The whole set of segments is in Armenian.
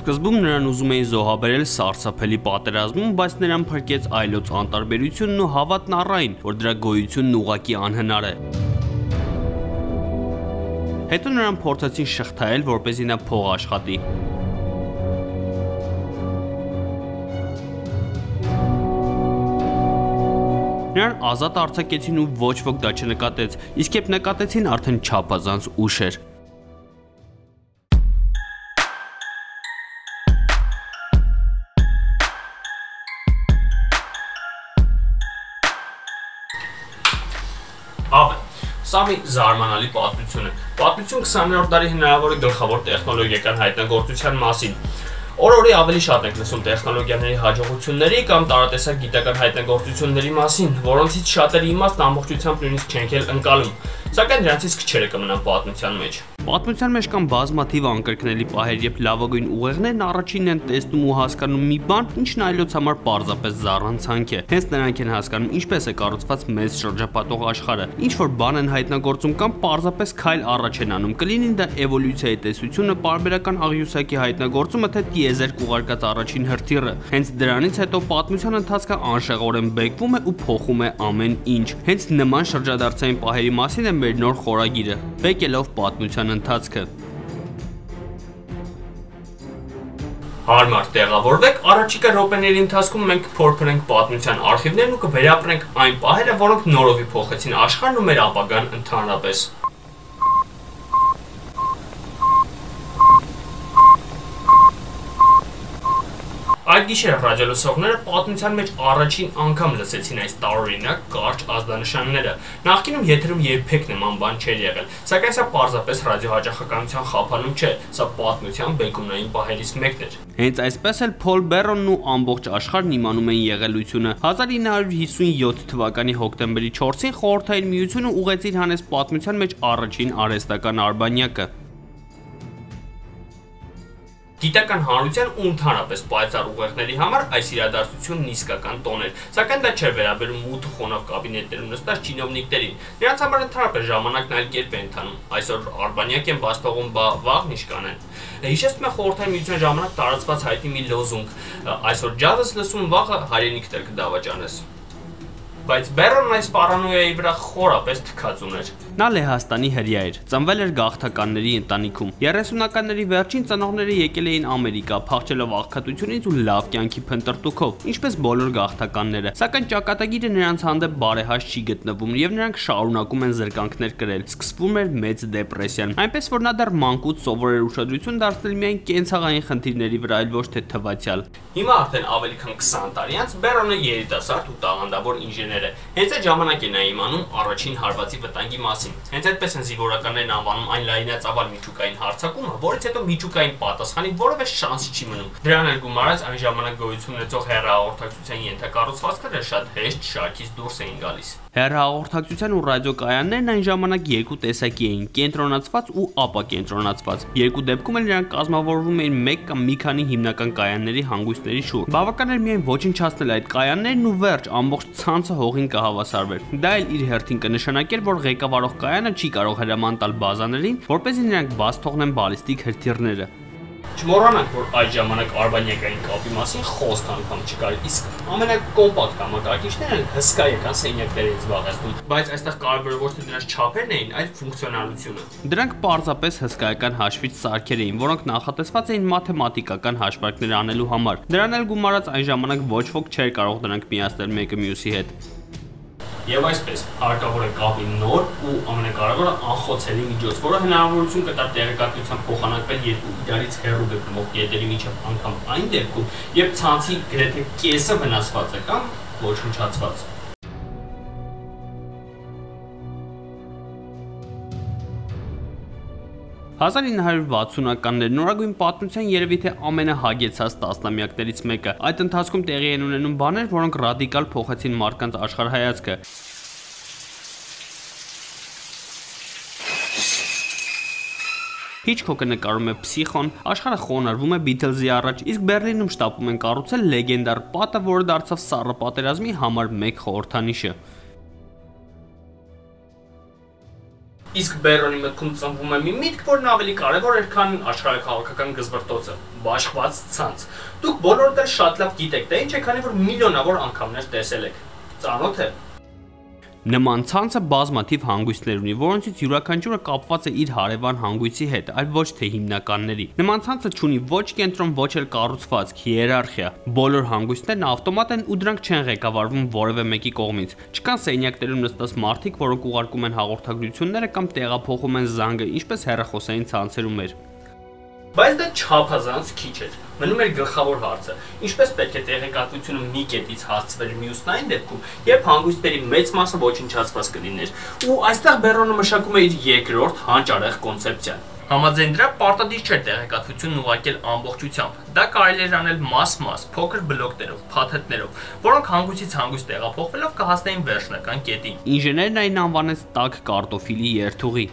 Սկզբում նրան ուզում էին զոհաբերել սարսափելի պատերազմում, բայց նրան փրկեց այլոց անտարբերությունն ու հավատն առայն, որ դրա գոյությունն ուղղակի անհնար է։ Հետո նրան փորձեցին շղթայել, որպեսզի նա փող աշխատի։ Նրան ազատ արձակեցին ու ոչ ոք դա չնկատեց, իսկ երբ նկատեցին, արդեն չափազանց ուշ էր։ Սա մի զարմանալի պատմություն է։ Պատմություն 20-րդ դարի հնարավոր է գլխավոր տեխնոլոգիական հայտնագործության մասին։ Օր-օրի ավելի շատ ենք լսում տեխնոլոգիաների հաջողությունների կամ տարատեսակ գիտական հայտնագործությունների մասին, որոնցից շատերի իմաստն ամբողջությամբ նույնիսկ չենք էլ ընկալում, սակայն դրանցից քչերը կմնան պատմության մեջ։ Պատմության մեջ կան բազմաթիվ անկրկնելի պահեր, երբ լավագույն ուղեղներն առաջինն են տեսնում ու հասկանում մի բան, ինչն այլոց համար պարզապես զառանցանք է։ Հենց նրանք են հասկանում ինչպես է կառուցված մեզ շրջապատող աշխարհը, ինչ որ բան են հայտնագործում կամ պարզապես քայլ առաջ են անում, կլինի դա էվոլյուցիայի տեսությունը, պարբերական աղյուսակի հայտնագործումը, թե տիեզերք ուղարկած առաջին հրթիռը։ Հենց դրանից հետո պատմության ընթացքը անշեղորեն բեկվում է ու փոխում է ամեն ինչ։ Հենց նման շրջադարձային պահերի մասին է մեր նոր խորագիրը՝ Բեկելով պատմության ընթացքը։ Հարմար տեղավորվեք, առաջիկա րոպեների ընթացքում մենք կփորփրենք պատմության արխիվներն ու կվերապրենք այն պահերը, որոնք նորովի փոխեցին աշխարհն ու մեր ապագան ընդհանրապես։ Այդ գիշեր ռադիոլսողները պատմության մեջ առաջին անգամ լսեցին այս տարօրինակ կարճ ազդանշանները։ Նախկինում եթերում երբեք նման բան չէր եղել, սակայն սա պարզապես ռադիոհաճախականության խափանում չէ, սա պատմության բեկումնային պահերից մեկն էր։ Հենց այսպես էլ Փոլ Բերոնն ու ամբողջ աշխարհն իմանում էին եղելությունը։ 1957 թվականի հոկտեմբերի 4-ին Խորհրդային Միությունը ուղեցիր հանեց պատմության մեջ առաջին արհեստական արբանյակը։ Գիտական հանրության ու ընդհանրապես պայծառ ուղեղների համար այս իրադարձությունն իսկական տոն էր, սակայն դա չէր վերաբերում մութ ու խոնավ կաբինետներում նստած չինովնիկներին։ Նրանց համար ընդհանրապես ժամանակն այլ կերպ է ընթանում։ Այսօր արբանյակ են բաց թողում, բա վաղն ինչ կանեն։ Հիշեցնում է Խորհրդային Միության ժամանակ տարածված հայտնի մի լոզունգ՝ այսօր ջազս լսում, վաղը հայրենիքներ կդավաճանես։ Բայց Բերոնն այս պարանոյայի վրա խորապես թքած ուներ։ Նա Լեհաստանի հրեա էր, ծնվել էր գաղթականների ընտանիքում։ 30-ականների վերջին ծնողները եկել էին Ամերիկա, փախչելով աղքատությունից ու լավ կյանքի փնտրտուքով, ինչպես բոլոր գաղթականները։ Սակայն ճակատագիրը նրանց հանդեպ բարեհաճ չի գտնվում, եւ նրանք շարունակում են զրկանքներ կրել։ Սկսվում էր մեծ դեպրեսիան, այնպես որ նա դեռ մանկուց սովոր էր ուշադրություն դարձնել միայն կենցաղային խնդիրների վրա, այլ ոչ թե թվացial։ Հիմա արդեն ավելի քան 20 տարի անց Բերոնը երիտասարդ ու տաղանդավոր ինժեներ է։ Հենց այդ ժամանակ է նա իմանում առաջին հարվածի վտանգի մասին։ Հենց այդպես են զինվորականներն անվանում այն լայնածավալ միջուկային հարձակումը, որից հետո միջուկային պատասխանի որևէ շանս չի մնում։ Դրան էլ գումարած այն ժամանակ գոյություն ունեցող հեռահաղորդակցության ենթակառուցվածքները շատ հեշտ շարքից դուրս էին գալիս։ Հեռահաղորդակցության ու ռադիոկայաններն այն ժամանակ երկու տեսակի էին՝ կենտրոնացված ու ապակենտրոնացված։ Երկու դեպքում էլ նրանք կազմավորվում էին մեկ կամ մի քանի հիմնական կայանների հանգույցների շուրջ։ Բավական էր միայն ոչնչացնել այդ կայաններն ու վերջ, ամբողջ ցանցը հողին կհավասարվեր։ Դա էլ իր հերթին կնշանակեր, որ ղեկավարող կայանը չի կարող հրաման տալ բազաներին, որպեսզի նրանք բաց թողնեն բալիստիկ հրթիռները։ Չմոռանանք, որ այդ ժամանակ արբանյակային կապի մասին խոսք անգամ չկար, իսկ ամենակոմպակտ համակարգիչները հսկայական սենյակներ էին զբաղեցնում, բայց այստեղ կարևորը ոչ թե դրանց չափերն էին, այլ ֆունկցիոնալությունը։ Դրանք պարզապես հսկայական հաշվիչ սարքեր էին, որոնք նախատեսված էին մաթեմատիկական հաշվարկներ անելու համար։ Դրան էլ գումարած այն ժամանակ ոչ ոք չէր կարող դրանք միացնել մեկը մյուսի հետ։ Եվ այսպես հարկավոր է կապի նոր ու ամենակարևորը անխոցելի միջոց, որը հնարավորություն կտա տեղեկատվության փոխանակվել երկու իրարից հեռու գտնվող կետերի միջև անգամ այն դեպքում, երբ ցանցի գրեթե կեսը վնասված է կամ ոչնչացված։ 1960-ականներ նորագույն պատմության երևի թե ամենահագեցած տասնամյակներից մեկը։ Այդ ընթացքում տեղի են ունենում բաներ, որոնք ռադիկալ փոխեցին մարդկանց աշխարհայացքը։ Հիչքոկը նկարում է Փսիխոն, աշխարհը խոնարհվում է Բիթլզի առաջ, իսկ Բերլինում շտապում են կառուցել լեգենդար պատը, որը դարձավ Սառը պատերազմի համար 1 խորհրդանիշը։ Իսկ Բերոնի մտքում ծնվում է մի միտք, որն ավելի կարևոր էր, քան աշխարհաքաղաքական գզվրտոցը՝ բաշխված ցանց։ Դուք բոլորդ էլ շատ լավ գիտեք, դա ինչ է, քանի որ միլիոնավոր անգամներ տեսել եք։ Ծանոթ է։ Նման ցանցը բազմաթիվ հանգույցներ ունի, որոնցից յուրաքանչյուրը կապված է իր հարևան հանգույցի հետ, այլ ոչ թե հիմնականների։ Նման ցանցը չունի ոչ կենտրոն, ոչ էլ կառուցվածք, հիերարխիա։ Բոլոր հանգույցներն ավտոմատ են ու դրանք չեն ղեկավարվում որևէ մեկի կողմից։ Չկան սենյակներում նստած մարդիկ, որոնք ուղարկում են հաղորդագրությունները կամ տեղափոխում են զանգը, ինչպես հեռախոսային ցանցերում էր։ Բայց դա չափազանց քիչ էր։ Մնում էր գլխավոր հարցը. ինչպես պետք է տեղեկատվությունը մի կետից հասցվեր մյուսն այն դեպքում, երբ հանգույցների մեծ մասը ոչնչացված կլիներ։ Ու այստեղ Բերոնը մշակում է իր երկրորդ հանճարեղ կոնցեպցիան։ Համաձայն դրա պարտադիր չէ տեղեկատվությունն ուղարկել ամբողջությամբ։ Դա կարելի էր անել մաս-մաս, փոքր բլոկներով, փաթեթներով, որոնք հանգույցից հանգույց տեղափոխվելով կհասնեին վերջնական կետին։ Ինժեներն այն անվանեց տաք կարտոֆիլի երթուղի։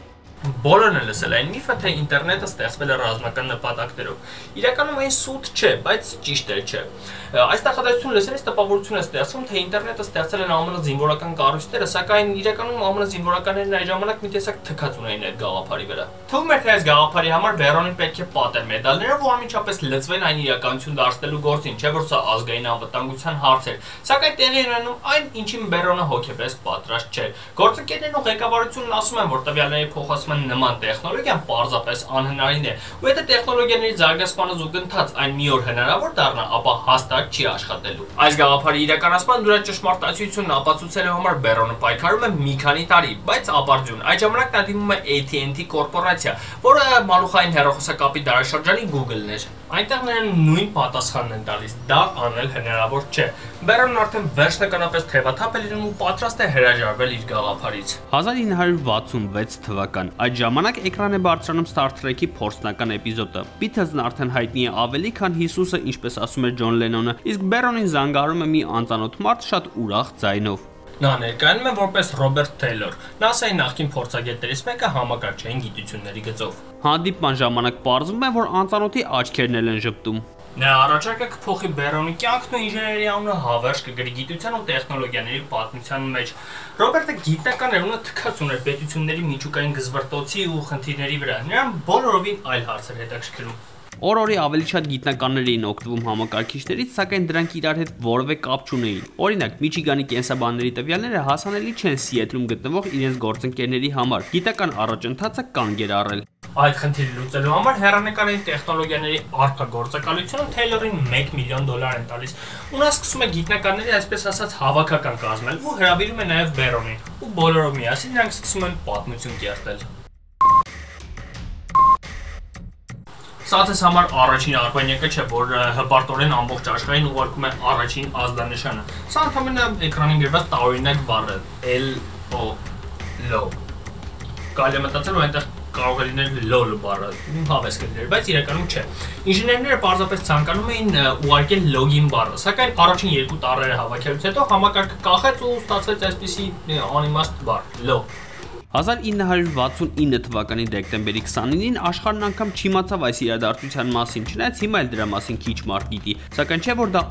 Բոլորն են լսել այն միֆը, թե ինտերնետը ստեղծվել է ռազմական նպատակներով։ Իրականում այն սուտ չէ, բայց ճիշտ էլ չէ։ Այս նախադասությունը լսելիս տպավորություն է ստեղծվում, թե ինտերնետը ստեղծել են ԱՄՆ զինվորական կառույցները, սակայն իրականում ԱՄՆ զինվորականներն այն ժամանակ մի տեսակ թքած ունեին այդ գաղափարի վրա։ Թվում էր, թե այս գաղափարի համար Բերոնին պետք է պատեր մեդալներով ու անմիջապես լծվեն այն իրականություն դարձնելու գործին, չէ՞ որ սա ազգային անվտանգության հարց էր։ Սակայն տեղի ունենում այն, ինչին Բերոնը հոգեպես պատրաստ չէ։ Գործընկերներն ու ղեկավարությունն ասում են, որ տվյալների փոխանցման նման տեխնոլոգիան պարզապես անհնարին է, ու եթե տեխնոլոգիաների զարգացմանը զուգընթաց այն մի օր հնարավոր դառնա, ապա հաստատ չի աշխատելու։ Այս գաղափարի իրականացման դրա ճշմարտացիությունն ապացուցելու համար Բերոնը պայքարում է մի քանի տարի, բայց ապարդյուն։ Այդ ժամանակ նա դիմում է AT&T կորպորացիա, որը մալուխային հեռախոսակապի դարաշրջանի Google-ն էր։ Այնտեղ նրան նույն պատասխանն են տալիս՝ դա անել հնարավոր չէ։ Բերոնն արդեն վերջնականապես թևաթափ է լինում ու պատրաստ է հրաժարվել իր գաղափարից։ 1966 թվական։ Այդ ժամանակ էկրան է բարձրանում Star Trek-ի փորձնական էպիզոդը։ Beatles-ն արդեն հայտնի է ավելի, քան Հիսուսը, ինչպես ասում է Ջոն Լենոնը, իսկ Բերոնին զանգահարում է մի անծանոթ մարդ շատ ուրախ ձայնով։ Նա ներկայանում է որպես Ռոբերտ Թեյլոր, NASA-ի նախկին փորձագետներից մեկը համակարգչային գիտությունների գծով։ Հանդիպման ժամանակ պարզվում է, որ անծանոթի աչքերն են ժպտում։ Նա առաջարկը կփոխի Բերոնի կյանքն ու ինժեների անունը հավերժ կգրի գիտության ու տեխնոլոգիաների պատմության մեջ։ Ռոբերտը գիտնական էր, ունը թքած ուներ պետությունների միջուկային գզվրտոցի ու խնդիրների վրա։ Նրան բոլորովին այլ հարց էր հետաքրքրում։ Օր-օրի ավելի շատ գիտնականներ էին օգտվում համակարգիչներից, սակայն դրանք իրար հետ որևէ կապ չունեին։ Օրինակ, Միչիգանի կենսաբանների տվյալները հասանելի չեն Սիեթլում գտնվող իրենց գործընկերների համար։ Գիտական առաջընթացը կանգ էր առել։ Այդ խնդիրը լուծելու համար հեռանկարային տեխնոլոգիաների առկա գործակալությունը Թեյլորին $1 միլիոն են տալիս։ Ու նա սկսում է գիտնականների, այսպես ասած, հավաքական կազմել ու հրավիրում է նաև Բերոնին։ Ու բոլորով միասին նրանք սկսում են պատմություն կերտել։ Սա դες համար առաջին արբանյակը չէ, որ հպարտորեն ամբողջ աշխարհին ուղարկում է առաջին ազդանշանը։ Սա ընդհանրապես էկրանին գրված տարօրինակ բառ է LO LO։ Կարելի է մտածել, որ այնտեղ կարող է լինել LOL բառը, հավես կլիներ, բայց իրականում չէ։ Ինժեներները պարզապես ցանկանում էին ուղարկել login բառը, սակայն առաջին երկու տառերը հավաքելուց հետո համակարգը կախեց ու ստացվեց այսպիսի անիմաստ բառ LO։ 1969 թվականի դեկտեմբերի 29-ին աշխարհն անգամ չիմացավ այս իրադարձության մասին, չնայած հիմա էլ դրա մասին քիչ մարդ գիտի, սակայն չէ որ դա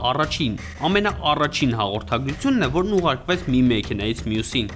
ամենաառաջին հաղորդագրությունն է, որն ուղարկվեց մի մեքենայից մյուսին։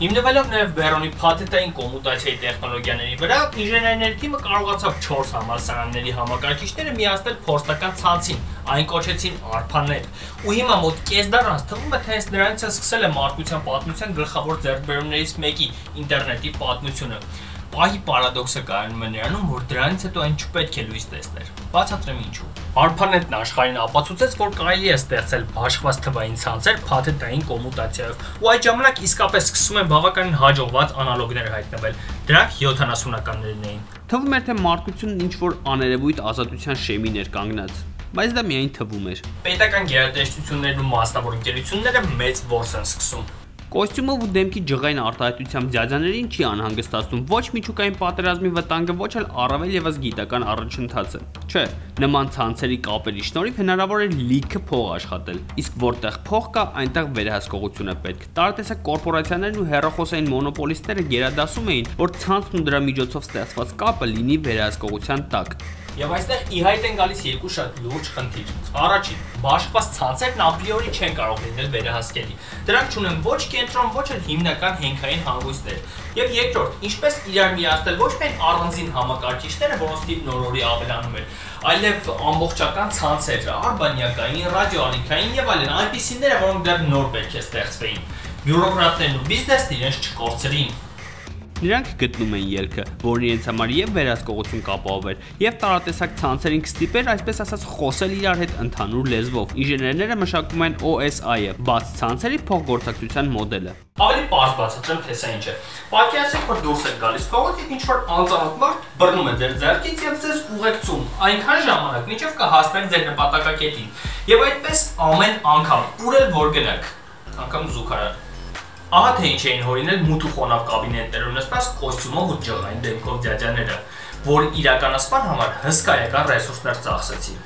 Հիմնվելով նաև Բերոնի փաթեթային կոմուտացիայի տեխնոլոգիաների վրա, ինժեներների թիմը կարողացավ 4 համալսարանների համակարգիչները միացնել փորձնական ցանցին, այն կոչեցին ARPANET։ Ու հիմա մոտ կես դար անց թվում է, թե հենց նրանից սկսել է մարդկության պատմության գլխավոր ձեռքբերումներից մեկի՝ ինտերնետի պատմությունը։ Պահի պարադոքսը կայանում է նրանում, որ դրանից հետո այն չպետք է լույս տեսներ։ Բացատրեմ ինչու։ ARPANET-ն աշխարհին ապացուցեց, որ կարելի է ստեղծել բաշխված թվային ցանցեր փաթեթային կոմուտացիայով, ու այդ ժամանակ իսկապես սկսում են բավականին հաջողված անալոգներ հայտնվել։ Դրանք 70-ականներն էին։ Թվում էր, թե մարդկությունն ինչ-որ աներևույթ ազատության շեմին էր կանգնած, բայց դա միայն թվում էր։ Պետական գերատեսչություններն ու մասնավոր ընկերությունները մեծ որս են սկսում։ Կոստյումով ու դեմքի ջղային արտահայտությամբ ձյաձաներին չի անհանգստացնում ոչ միջուկային պատերազմի վտանգը, ոչ էլ առավել ևս գիտական առաջընթացը։ Չէ, նման ցանցերի կապերի շնորհիվ հնարավոր է լիքը փող աշխատել։ Իսկ որտեղ փող կա, այնտեղ վերահսկողություն է պետք։ Տարատեսակ կորպորացիաներն ու հեռախոսային մոնոպոլիստները գերադասում էին, որ ցանցն ու դրա միջոցով ստեղծված կապը լինի վերահսկողության տակ։ Եվ այստեղ ի հայտ են գալիս երկու շատ լուրջ խնդիր։ Առաջին, բաշխված ցանցերն ապրիորի չեն կարող լինել վերահսկելի։ Դրանք չունեն ոչ կենտրոն, ոչ էլ հիմնական հենքային հանգույցներ։ Եվ երկրորդ, ինչպես իրար միացնել ոչ միայն առանձին համակարգիչները, որոնց տիպն օր-օրի ավելանում էր, այլև ամբողջական ցանցերը, արբանյակային, ռադիոալիքային եւ այլն, այնպիսիները, որոնք դեռ նոր պետք է ստեղծվեին։ Բյուրոկրատներն ու բիզնեսն իրենց չկորցրին։ Նրանք գտնում են ելքը, որն իրենց համար եւ վերահսկողություն կապահովեր, եւ տարատեսակ ցանցերին կստիպեր, այսպես ասած, խոսել իրար հետ ընդհանուր լեզվով։ Ինժեներները մշակում են OSI-ը, բաց ցանցերի փոխգործակցության մոդելը։ Ավելի պարզ բացատրեմ, թե սա ինչ է։ Պատկերացրեք, որ դուրս եք գալիս փողոց եւ ինչ-որ անծանոթ մարդ բռնում է ձեր ձեռքից եւ ձեզ ուղեկցում այնքան ժամանակ, մինչեւ կհասնեք ձեր նպատակակետին։ Եվ այդպես ամեն անգամ, ուր էլ որ գնաք, անգամ զուգարան։ Ահա թե ինչ էին հորինել մութ ու խոնավ կաբինետներում նստած կոստյումով ու ջղային դեմքով դյաջաները, որ իրականացման համար հսկայական ռեսուրսներ ծախսեցին։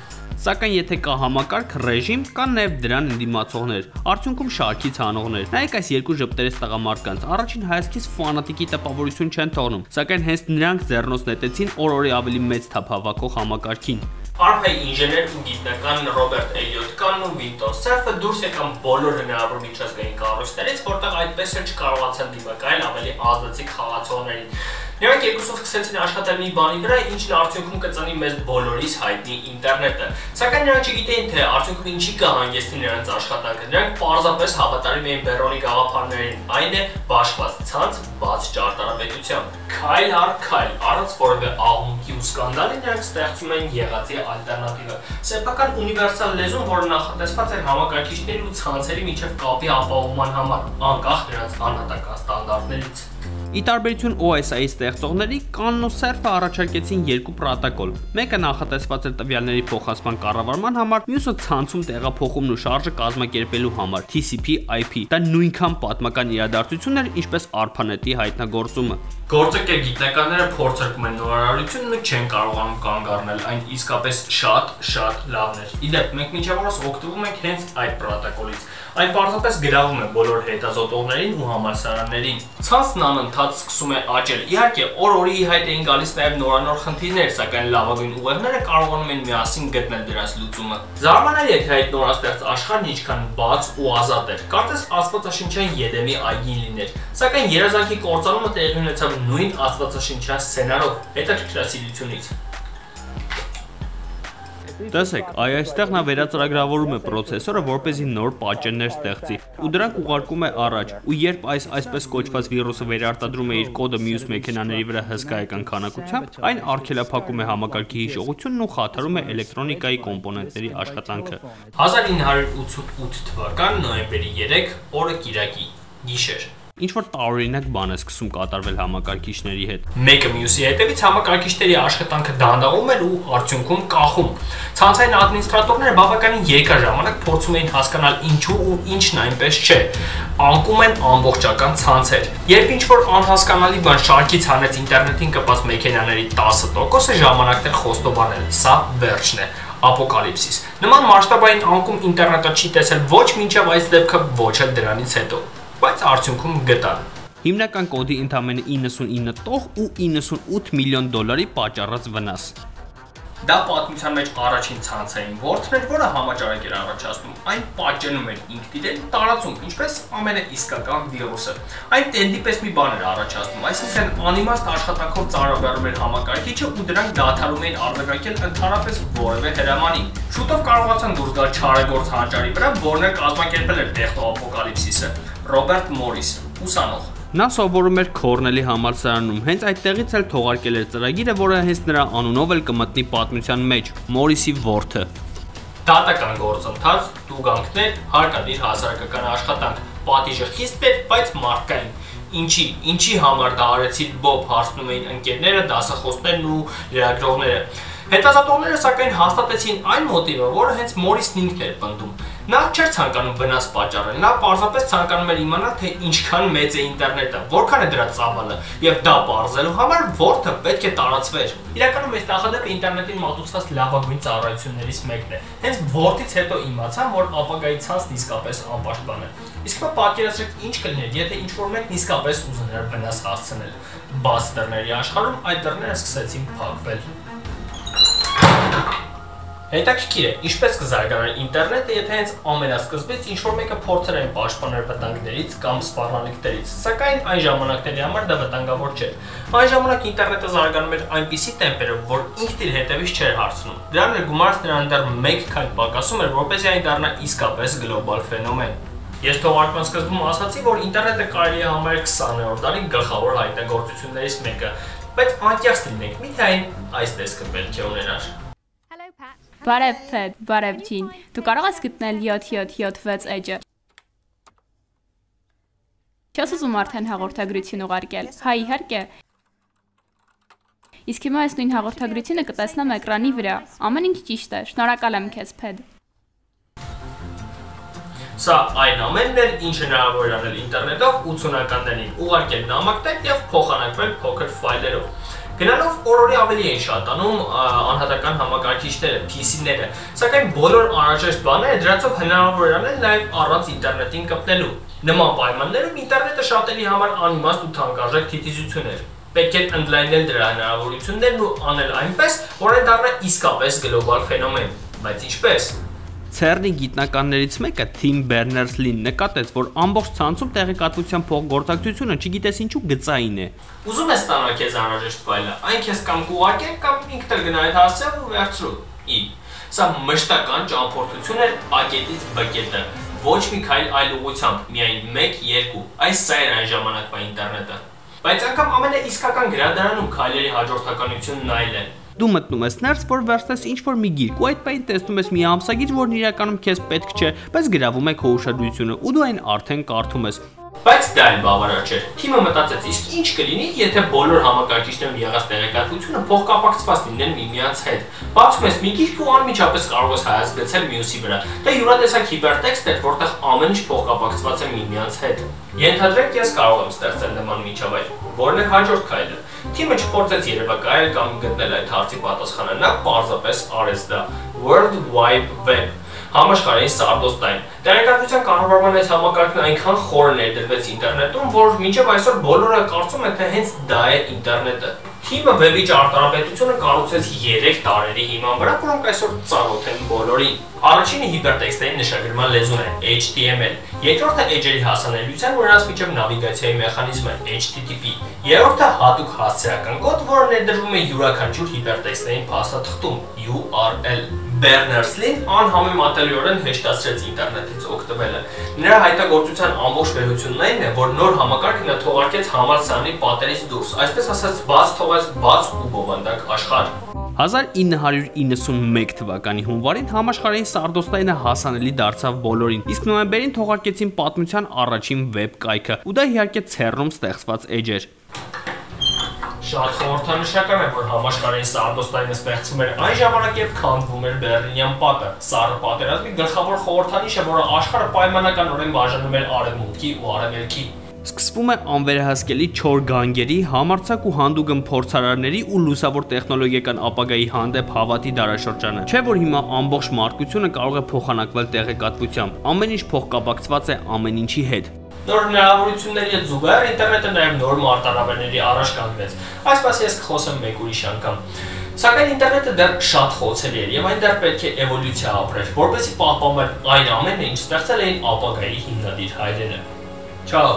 Սակայն եթե կա համակարգ ռեժիմ, կան նաև դրան ընդդիմացողներ, արդյունքում շարքից հանողներ։ Նայեք այս երկու ժպտերես տղամարդկանց, առաջին հայացքից ֆանատիկի տպավորություն չեն թողնում, սակայն հենց նրանք ձեռնոց նետեցին օր-օրի ավելի մեծ թափ հավաքող համակարգին։ Արփայի ինժեներ ու գիտնական Ռոբերտ Էլիոթ ու Վինտոս Սերֆը դուրս եկան բոլոր հնարավոր միջազգային կառույցներից, որտեղ այդպես էլ չկարողացան դիմակայել ավելի ազդեցիկ խաղացողներին։ Նրանք երկուսով սկսեցին աշխատել մի բանի վրա, ինչն արդյունքում կծնի մեզ բոլորիս հայտնի ինտերնետը։ Սակայն նրանք չգիտեին, թե արդյունքում ինչի կհանգեցնի նրանց աշխատանքը։ Նրանք պարզապես հավատարիմ էին Բեռոնի գաղափարներին, այն է բաշխված ցանց բաց ճարտարապետությամբ։ Քայլ առ քայլ, առանց որևէ աղմուկի ու սկանդալի նրանք ստեղծում են եղածի ալտերնատիվը։ Սեփական ունիվերսալ լեզուն, որը նախատեսված էր համակարգիչների ու ցանցերի միջև կապի ապահովման համար, անկախ նրանց անհատական ստանդարտներից։ Ի տարբերություն OSI-ի ստեղծողների, Կանն ու Սերֆը առաջարկեցին երկու պրոտոկոլ։ Մեկը նախատեսված էր տվյալների փոխանցման կառավարման համար, մյուսը ցանցում տեղափոխումն ու շարժը կազմակերպելու համար, TCP/IP։ Դա նույնքան պատմական իրադարձություն էր, ինչպես ARPANET-ի հայտնագործումը։ Գործակեր գիտնականները փորձարկում են նորարարությունն ու չեն կարողանում կանգ առնել, այն իսկապես շատ լավն էր։ Իդեպ, մենք մինչև օրս օգտվում ենք հենց այդ պրոտոկոլից։ Այն պարզապես գրավում է բոլոր հետազոտողներին ու համալսարաններին։ Ցանցն անընդհատ սկսում է աճել։ Իհարկե, օր-օրի հայտ էին գալիս նաև նորանոր խնդիրներ, սակայն լավագույն ուղերձները կարողանում են միասին գտնել դրանց լուծումը։ Զարմանալի է, թե այդ նորաստեղծ աշխարհն ինչքան բաց ու ազատ էր։ Կարծես աստվածաշնչյան Եդեմի այգին լիներ։ Սակայն երազանքի կործանումը տեղի ունեցավ նույն աստվածաշնչյան սցենարով, հետաքրքրասիրությունից։ Տեսեք, այստեղ նա վերածրագրավորում է պրոցեսորը, որպեսզի նոր պատճեններ ստեղծի, ու դրանք ուղարկում է առաջ, ու երբ այս այսպես կոչված վիրուսը վերարտադրում է իր կոդը մյուս մեքենաների վրա հսկայական քանակությամբ, այն արգելափակում է համակարգի հիշողությունն ու խաթարում է էլեկտրոնիկայի կոմպոնենտների աշխատանքը։ 1988 թվական նոյեմբերի 3 օրը կիրակի, գիշեր։ Ինչ-որ տարօրինակ բան է սկսում կատարվել համակարգիչների հետ։ Մեկը մյուսի հետևից համակարգիչների աշխատանքը դանդաղում էր ու արդյունքում կախում։ Ցանցային ադմինիստրատորները բավականին երկար ժամանակ փորձում էին հասկանալ ինչու ու ինչն այնպես չէ։ Անկում են ամբողջական ցանցեր։ Երբ ինչ-որ անհասկանալի բան շարքից հանեց ինտերնետին կպած մեքենաների 10%-ը ժամանակներ խոստովանել։ Սա վերջն է։ Ապոկալիպսիս։ Նման մասշտաբային անկում ինտերնետը չի տեսել ոչ մինչև այս դեպքը, ոչ էլ դրանից հետո։ Բայց արդյունքում գտան։ Հիմնական կոդի ընդամենը 99 տող ու $98 միլիոն պատճառած վնաս։ Դա պատմության մեջ առաջին ցանցային ворթն էր, որը համաճարակ էր առաջացնում։ Այն պատճենում էր ինքն իրեն տարածում, ինչպես ամենաիսկական վիրուսը։ Այն տենդի պես մի բան էր առաջացնում, այսինքն անիմաստ աշխատանքով ծառայում էր համակարգիչը ու դրանք դադարում էին արձագանքել ընդհանրապես որևէ հրամանի։ Շուտով կարողացան դուրս գալ չարագործ հանճարի վրա, որն էլ կազմակերպել էր տեխնոապոկալիպսիսը։ Ռոբերտ Մորիս, ուսանող։ Նա սովորում էր Քորնելի համալսարանում, հենց այդտեղից էլ թողարկել էր ծրագիրը, որը հենց նրա անունով էլ կմտնի պատմության մեջ՝ Մորիսի ворթը։ Դատական գործընթաց, տուգանքներ, հարկադիր հասարակական աշխատանք, պատիժը խիստ էր, բայց մարդկային։ Ինչի համար դա արեցին Բոբ, հարցնում էին ընկերները, դասախոսներն ու լրագրողները։ Հետազոտողները սակայն հաստատեցին այն մոտիվը, որը հենց Մորիսն ինքն էր պնդում։ Նա չէր ցանկանում վնաս պատճառել, նա պարզապես ցանկանում էր իմանալ, թե ինչքան մեծ է ինտերնետը, որքան է դրա ծավալը, եւ դա պարզելու համար ворթը պետք է տարածվեր։ Իրականում այս նախադեպը ինտերնետին մատուցված լավագույն ծառայություններից մեկն է։ Հենց ворթից հետո իմացան, որ ապագայի ցանցն իսկապես անպաշտպան է։ Իսկ մա պատկերացրեք ինչ կլիներ, եթե ինչ-որ մեկն իսկապես ուզենար վնաս հասցնել։ Բաց դռների աշխարհում այդ դռները սկսեցին փակվել։ Հետաքրքիր է, ինչպես կզարգանար ինտերնետը, եթե հենց ամենասկզբից ինչ-որ մեկը փորձեր այն պաշտպանել վտանգներից կամ սպառնալիքներից, սակայն այն ժամանակների համար դա վտանգավոր չէր։ Այն ժամանակ ինտերնետը զարգանում էր այնպիսի տեմպերով, որ ինքն իր հետևից չէր հարցնում։ Դրան էլ գումարած նրան դեռ մեկ քայլ պակասում էր, որպեսզի այն դառնա իսկապես գլոբալ ֆենոմեն։ Ես թողարկման սկզբում ասացի, որ ինտերնետը կարելի է համարել 20-րդ դարի գլխավոր հայտնագործություններից մեկը, բայց անկեղծ լինենք, միթե այն այս տեսքը պետք է ունենար։ Բարև Փեդ, բարև Ջին, դու կարող ես գտնել 7776 էջը։ Չես ուզում արդեն հաղորդագրություն ուղարկել։ Հա իհարկե։ Իսկ հիմա այս նույն հաղորդագրությունը կտեսնեմ էկրանի վրա։ Ամեն ինչ ճիշտ է։ Շնորհակալ եմ քեզ, Փեդ։ Սա այն ամենն էր, ինչ հնարավոր էր անել ինտերնետով 80-ականներին, ուղարկել նամակներ եւ փոխանակվել փոքր ֆայլերով։ Գնալով օրորի ավելի էին շատանում անհատական համակարգիչները, PC-ները, սակայն բոլոր անհրաժեշտ բաները դրանցով հնարավոր էր անել նաեւ առանց ինտերնետին կապնելու։ Նման պայմաններում ինտերնետը շատերի համար անիմաստ ու թանկարժեք թիթիզություն էր։ Պետք է ընդլայնել դրա հնարավորություններն ու անել այնպես, որ այն դառնա իսկապես գլոբալ ֆենոմեն։ Բայց ինչպես։ CERN-ի գիտնականներից մեկը Tim Berners-Lee նկատեց, որ ամբողջ ցանցում տեղեկատվության փոխգործակցությունը չգիտես ինչու գծային է։ Ուզում ես ստանալ քեզ անհրաժեշտ ֆայլը, այն քեզ կամ կուղարկեն կամ ինքն էլ գնա այդ հասցեով ու վերցրու։ Սա մշտական ճամփորդություն էր A-կետից B կետը, ոչ մի քայլ այլ ուղղությամբ, միայն 1-2։ Սա էր այն ժամանակվա ինտերնետը։ Բայց անգամ ամենաիսկական գրադարանում քայլերի հաջորդականությունն այլ է։ Դու մտնում ես ներս, որ վերցնես ինչ-որ մի գիրք, ու այդ պահին տեսնում ես մի ամսագիր, որն իրականում քեզ պետք չէ, բայց գրավում է քո ուշադրությունը, ու դու այն արդեն կարդում ես։ Բայց դա էլ բավարար չէր։ Թիմը մտածեց, իսկ ինչ կլինի, եթե բոլոր համակարգիչներում եղած տեղեկատվությունը փոխկապակցված լինեն միմյանց հետ։ Բացում ես մի գիրք ու անմիջապես կարող ես հայացք գցել մյուսի վրա։ Դա յուրատեսակ հիպերտեքստ է, որտեղ ամեն ինչ փոխկապակցված է միմյանց հետ։ Ենթադրենք, ես կարող եմ ստեղծել նման միջավայր, որն է հաջորդ քայլը։ Թիմը չփորձեց երևակայել կամ գտնել այդ հարցի պատասխանը, նա պարզապես արեց դա։ World Wide Web համաշխարհային սարդոստային։ Տեղեկատվության կառավարման այս համակարգն այնքան խորը ներդրվեց ինտերնետում, որ մինչև այսօր բոլորը կարծում են, թե հենց դա է ինտերնետը։ Թիմը վեբի ճարտարապետությունը կառուցեց 3 տարերի հիման վրա, որոնք այսօր ծանոթ են բոլորին։ Առաջինը հիպերտեքստային նշագրման լեզուն է HTML, երկրորդը էջերի հասանելիության ու նրանց միջև նավիգացիայի մեխանիզմը HTTP, երրորդը հատուկ հասցեական կոդ, որը ներդրվում է յուրաքանչյուր հիպերտեքստային փաստաթղթում URL։ Berners-Lee անհամեմատելիորեն հեշտացրեց ինտերնետից օգտվելը։ Նրա հայտնագործության ամբողջ վեհությունն այն է, որ նոր համակարգը նա թողարկեց համալսարանի պատերից դուրս, այսպես ասած բաց թողեց բաց ու բովանդակ աշխարհ։ 1991 թվականի հունվարին համաշխարհային սարդոստայնը հասանելի դարձավ բոլորին, իսկ նոյեմբերին թողարկեցին պատմության առաջին վեբ կայքը, ու դա իհարկե CERN-ում ստեղծված էջ էր։ Շատ խորհրդանշական է, որ համաշխարհային սարդոստայնը ստեղծվում էր այն ժամանակ, երբ քանդվում էր Բեռլինյան պատը։ Սառը պատերազմի գլխավոր խորհրդանիշ է, որը աշխարհը պայմանականորեն բաժանում էր արևմուտքի ու արևելքի։ Սկսվում է անվերահսկելի 4 գանգերի, համարձակ ու հանդուգն փորձարարների ու լուսավոր տեխնոլոգիական ապագայի հանդեպ հավատի դարաշրջանը։ Չէ՞ որ հիմա ամբողջ մարդկությունը կարող է փոխանակվել տեղեկատվությամբ։ Ամեն ինչ փոխկապակցված է ամեն ինչի հետ։ Նոր հնարավորությունների հետ զուգահեռ ինտերնետը նաև նոր մարտահրավերների առաջ կանգնեց։ Այսպես ես կխոսեմ մեկ ուրիշ անգամ։ Սակայն ինտերնետը դեռ շատ խոցելի էր եւ այն դեռ պետք է էվոլյուցիա ապրեր, որպեսզի պահպանվեր այն ամենը, ինչ ստեղծել էին ապագայի հիմնադիր հայրերը։ Չաո։